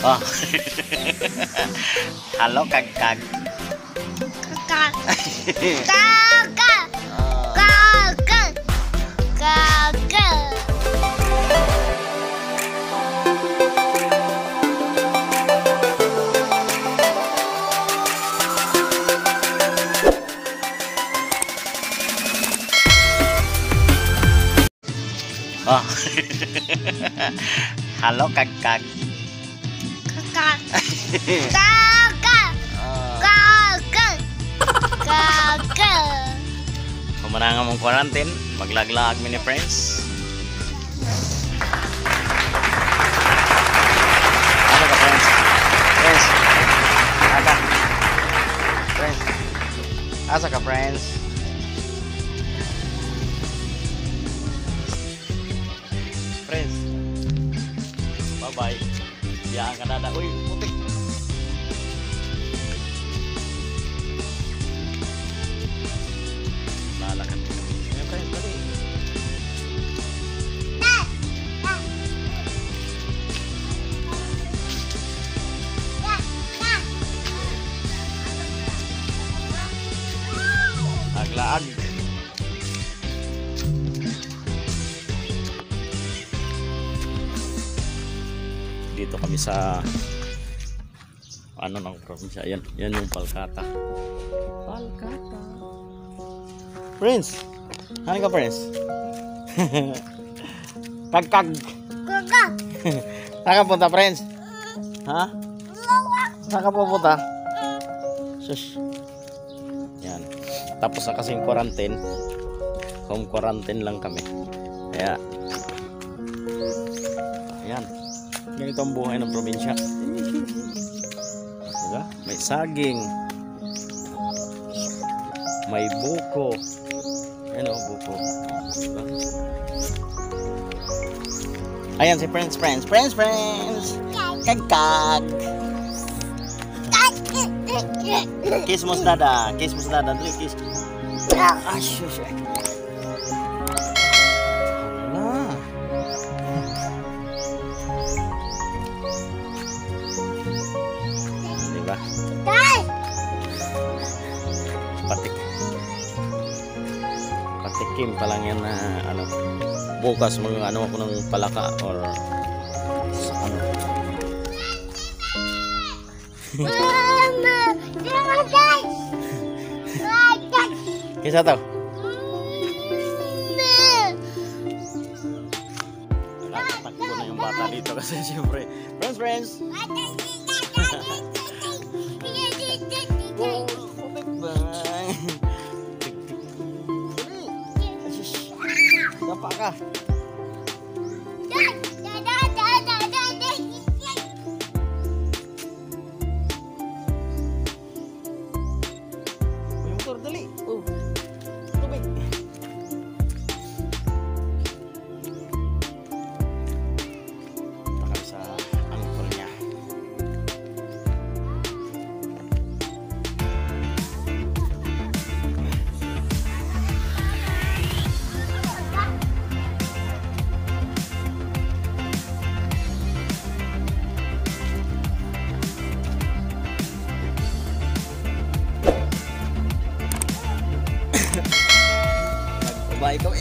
Oh. Halo Kagkag. Kakak. Kakak. Kakak. Kakak. Oh. Halo Kagkag. Kakak. Kakak. Kakak. Kakak. Pemenangan mong quarantine, maglag-lag mini friends. Ano ka friends? Friends. Aga. Friends. Asa ka friends? Friends. Bye-bye. Diyan ka dada. Uy, putik. Lalakan. Ayan friends, dali. Aglaag. Dito kami sa ano ng probinsya. Yan yung Palkata. Palkata. Prince. Ano ka Prince? Kagkag. Kakak. Saan ka punta Prince? Ha? Saan ka pupunta? Shush. Yan. Tapos na kasing quarantine. Home quarantine lang kami. Kaya ayan. Ganito ang buhay ng probinsya. Diba? May saging. May buko. Ayan o, buko. Diba? Ayan si Friends. Kagkag. Kiss mo sa dada. Dali, kiss. Ah, shush. Hala. Diba? Patikim pa lang yan na ano, bukas mga ano ako ng palaka or ano. Kisa to? Nakatakbo na yung bata dito kasi siyempre friends. Dapa ka. May motor, dali. Oh. Tubig. Takam sa angkol niya. Bye ikaw.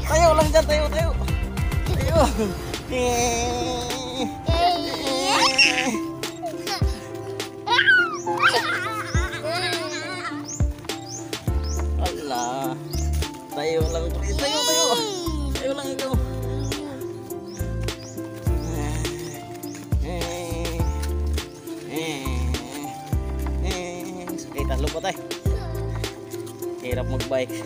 Tayo lang dyan, tayo. Allah. Tayo lang, tayo lang ikaw. Sakitan lupa tayo. Hirap magbike.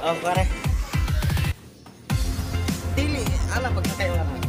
Oh, pare. Dili, ala pagkakayo lang.